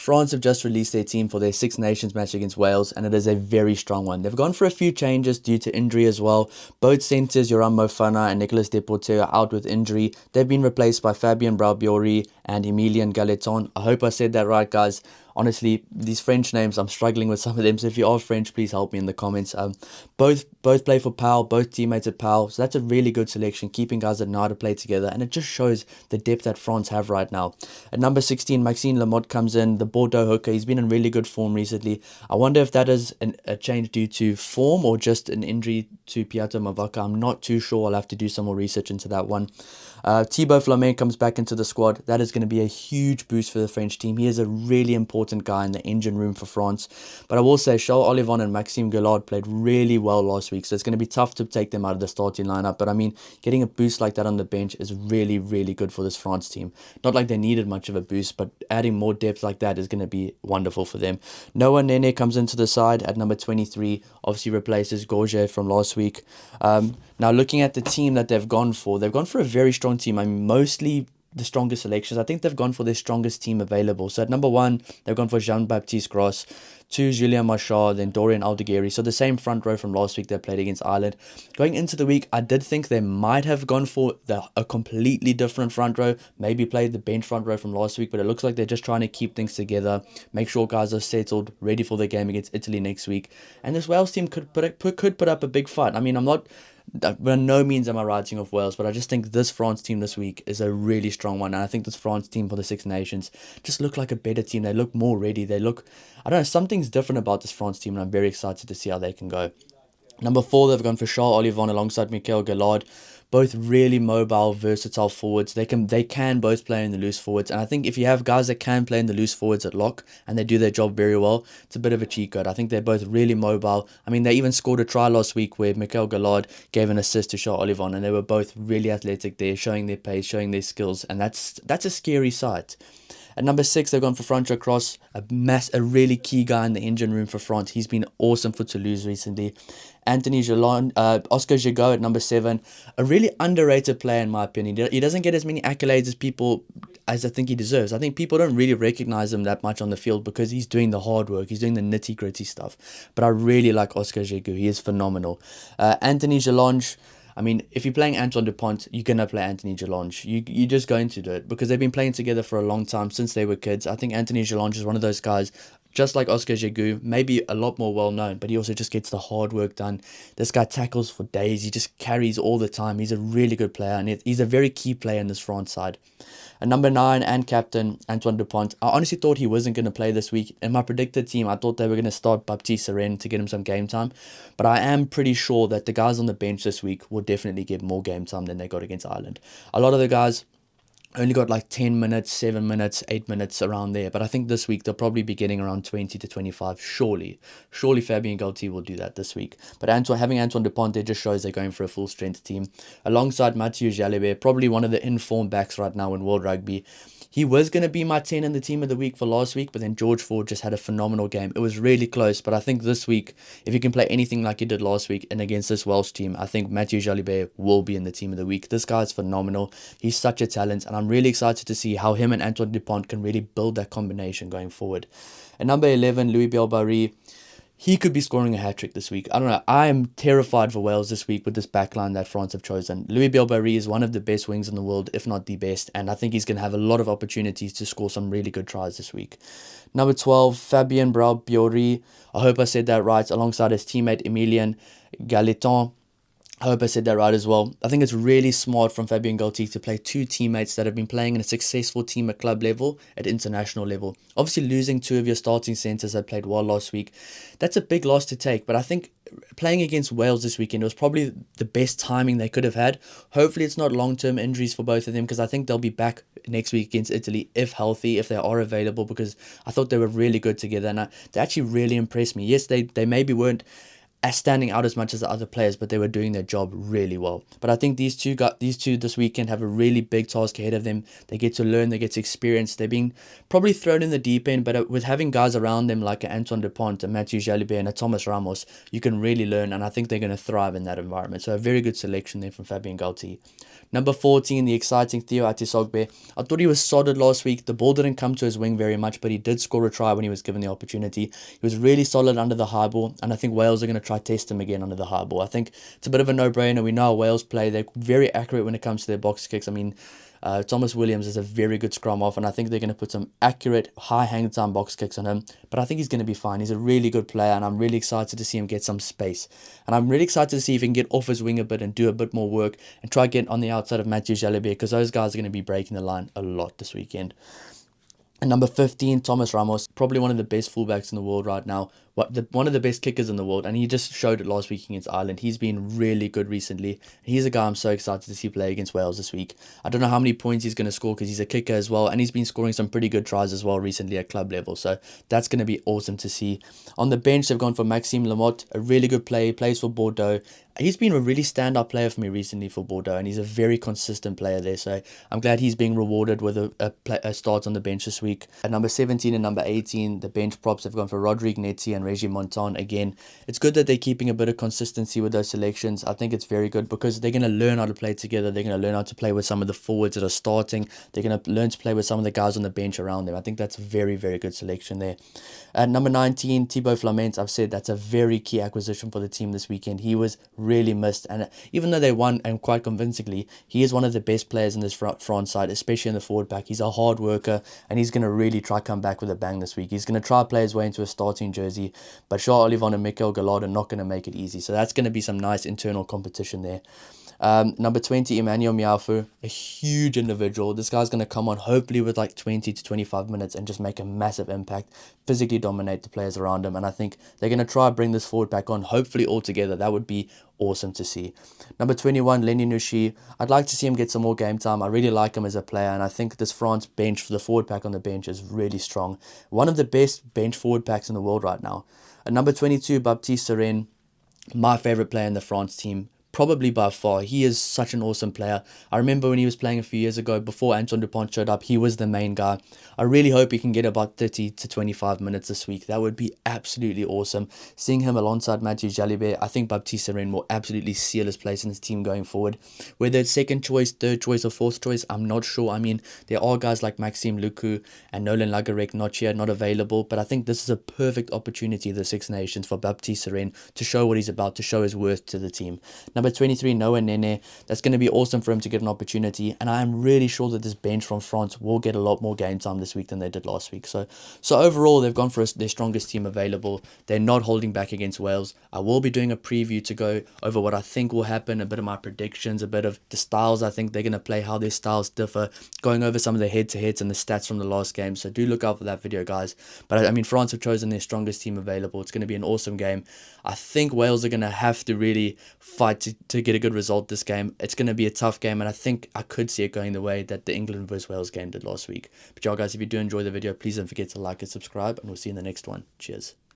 France have just released their team for their Six Nations match against Wales, and it is a very strong one. They've gone for a few changes due to injury as well. Both centres, Yoram Mofana and Nicolas Deportes, are out with injury. They've been replaced by Fabien Braubiori and Emilien Galeton. I hope I said that right, guys. Honestly, these French names, I'm struggling with some of them. So if you are French, please help me in the comments. Both play for Pau, both teammates at Pau. So that's a really good selection, keeping guys that know how to play together. And it just shows the depth that France have right now. At number 16, Maxime Lamotte comes in, the Bordeaux hooker. He's been in really good form recently. I wonder if that is a change due to form or just an injury to Piato Mavaka. I'm not too sure. I'll have to do some more research into that one. Thibaut Flamel comes back into the squad. That is going to be a huge boost for the French team. He is a really important guy in the engine room for France. But I will say, Charles Olivon and Maxime Gallard played really well last week, so it's going to be tough to take them out of the starting lineup. But I mean, getting a boost like that on the bench is really, really good for this France team. Not like they needed much of a boost, but adding more depth like that is going to be wonderful for them. Noah Nene comes into the side at number 23, obviously replaces Gorge from last week. Now, looking at the team that they've gone for a very strong team. I mean, mostly the strongest selections. I think they've gone for their strongest team available. So at number 1, they've gone for Jean-Baptiste Gros. 2, Julien Machard, then Dorian Aldegheri. So the same front row from last week they played against Ireland. Going into the week, I did think they might have gone for a completely different front row. Maybe played the bench front row from last week, but it looks like they're just trying to keep things together, make sure guys are settled, ready for the game against Italy next week. And this Wales team could put up a big fight. I mean, by no means am I writing off Wales, but I just think this France team this week is a really strong one. And I think this France team for the Six Nations just look like a better team. They look more ready. I don't know, something's different about this France team, and I'm very excited to see how they can go. Number 4, they've gone for Charles Olivon alongside Michael Gallard. Both really mobile, versatile forwards. They can both play in the loose forwards. And I think if you have guys that can play in the loose forwards at lock and they do their job very well, it's a bit of a cheat code. I think they're both really mobile. I mean, they even scored a try last week where Michael Gallard gave an assist to Charles Olivon, and they were both really athletic there, showing their pace, showing their skills. And that's a scary sight. At number 6, they've gone for Francois Cross, a really key guy in the engine room for France. He's been awesome for Toulouse recently. Anthony Jalon, Oscar Gigot at number 7, a really underrated player in my opinion. He doesn't get as many accolades as I think he deserves. I think people don't really recognize him that much on the field because he's doing the hard work. He's doing the nitty gritty stuff. But I really like Oscar Gigot. He is phenomenal. Anthony Jalonge. I mean, if you're playing Antoine Dupont, you're going to play Anthony Jalonge. You're just going to do it because they've been playing together for a long time since they were kids. I think Anthony Jalonge is one of those guys, just like Oscar Gigot, maybe a lot more well-known, but he also just gets the hard work done. This guy tackles for days. He just carries all the time. He's a really good player, and he's a very key player in this France side. And number 9 and captain, Antoine Dupont. I honestly thought he wasn't going to play this week. In my predicted team, I thought they were going to start Baptiste Seren to get him some game time. But I am pretty sure that the guys on the bench this week will definitely get more game time than they got against Ireland. A lot of the guys only got like 10 minutes, 7 minutes, 8 minutes around there. But I think this week they'll probably be getting around 20 to 25, surely. Surely Fabien Galtier will do that this week. But having Antoine Dupont there just shows they're going for a full-strength team. Alongside Mathieu Jalibert, probably one of the informed backs right now in World Rugby. He was going to be my 10 in the team of the week for last week, but then George Ford just had a phenomenal game. It was really close, but I think this week, if he can play anything like he did last week and against this Welsh team, I think Mathieu Jalibert will be in the team of the week. This guy's phenomenal. He's such a talent, and I'm really excited to see how him and Antoine Dupont can really build that combination going forward. At number 11, Louis Bielbarré. He could be scoring a hat-trick this week. I don't know. I am terrified for Wales this week with this backline that France have chosen. Louis Bielbarré is one of the best wings in the world, if not the best, and I think he's going to have a lot of opportunities to score some really good tries this week. Number 12, Fabien Braubiori. I hope I said that right, alongside his teammate Emilien Galeton. I hope I said that right as well. I think it's really smart from Fabien Galtier to play 2 teammates that have been playing in a successful team at club level, at international level. Obviously, losing 2 of your starting centres that played well last week, that's a big loss to take. But I think playing against Wales this weekend was probably the best timing they could have had. Hopefully, it's not long-term injuries for both of them, because I think they'll be back next week against Italy, if healthy, if they are available, because I thought they were really good together, and they actually really impressed me. Yes, they maybe weren't as standing out as much as the other players, but they were doing their job really well. But I think these two this weekend have a really big task ahead of them. They get to learn, they get to experience. They're being probably thrown in the deep end, but with having guys around them like a Antoine Dupont, a Mathieu Jalibert, and a Thomas Ramos, you can really learn, and I think they're going to thrive in that environment. So a very good selection there from Fabien Galtier. Number 14, the exciting Theo Atisogbe. I thought he was solid last week. The ball didn't come to his wing very much, but he did score a try when he was given the opportunity. He was really solid under the high ball, and I think Wales are going to try test him again under the high ball. I think it's a bit of a no-brainer. We know how Wales play. They're very accurate when it comes to their box kicks. I mean, Thomas Williams is a very good scrum off, and I think they're going to put some accurate, high hang time box kicks on him. But I think he's going to be fine. He's a really good player, and I'm really excited to see him get some space. And I'm really excited to see if he can get off his wing a bit and do a bit more work and try get on the outside of Mathieu Jalibert, because those guys are going to be breaking the line a lot this weekend. And number 15, Thomas Ramos, probably one of the best fullbacks in the world right now. One of the best kickers in the world, and he just showed it last week against Ireland. He's been really good recently. He's a guy I'm so excited to see play against Wales this week. I don't know how many points he's going to score because he's a kicker as well, and he's been scoring some pretty good tries as well recently at club level. So that's going to be awesome to see. On the bench, they've gone for Maxime Lamotte, a really good player. He plays for Bordeaux. He's been a really standout player for me recently for Bordeaux, and he's a very consistent player there. So I'm glad he's being rewarded with a start on the bench this week. At number 17 and number 18, the bench props have gone for Rodrigue Netzi and Reggie Montan. Again, it's good that they're keeping a bit of consistency with those selections. I think it's very good because they're going to learn how to play together. They're going to learn how to play with some of the forwards that are starting. They're going to learn to play with some of the guys on the bench around them. I think that's a very, very good selection there. At number 19, Thibaut Flamant, I've said that's a very key acquisition for the team this weekend. He was really missed, and even though they won and quite convincingly, he is one of the best players in this France side, especially in the forward pack. He's a hard worker, and he's going to really try come back with a bang this week. He's going to try play his way into a starting jersey, but Charles Olivon and Mikel Gallard are not going to make it easy. So that's going to be some nice internal competition there. Number 20, Emmanuel Miafu, a huge individual. This guy's going to come on hopefully with like 20 to 25 minutes and just make a massive impact, physically dominate the players around him. And I think they're going to try bring this forward back on, hopefully all together. That would be awesome to see. Number 21, Lenny Nushi. I'd like to see him get some more game time. I really like him as a player, and I think this France bench, for the forward pack on the bench, is really strong. One of the best bench forward packs in the world right now. At number 22, Baptiste Seren, my favorite player in the France team. Probably by far. He is such an awesome player. I remember when he was playing a few years ago, before Antoine Dupont showed up, he was the main guy. I really hope he can get about 30 to 25 minutes this week. That would be absolutely awesome. Seeing him alongside Mathieu Jalibert, I think Baptiste Seren will absolutely seal his place in his team going forward. Whether it's second choice, third choice, or fourth choice, I'm not sure. I mean, there are guys like Maxime Lucu and Nolan Lagarec not here, not available, but I think this is a perfect opportunity, the Six Nations, for Baptiste Seren to show what he's about, to show his worth to the team. Number 23, Noah Nene. That's going to be awesome for him to get an opportunity, and I am really sure that this bench from France will get a lot more game time this week than they did last week. So overall, they've gone for their strongest team available. They're not holding back against Wales. I will be doing a preview to go over what I think will happen, a bit of my predictions, a bit of the styles I think they're going to play, how their styles differ, going over some of the head-to-heads and the stats from the last game. So do look out for that video, guys. But I mean, France have chosen their strongest team available. It's going to be an awesome game. I think Wales are going to have to really fight to get a good result this game. It's going to be a tough game, and I think I could see it going the way that the England vs Wales game did last week. But y'all guys, if you do enjoy the video, please don't forget to like and subscribe, and we'll see you in the next one. Cheers.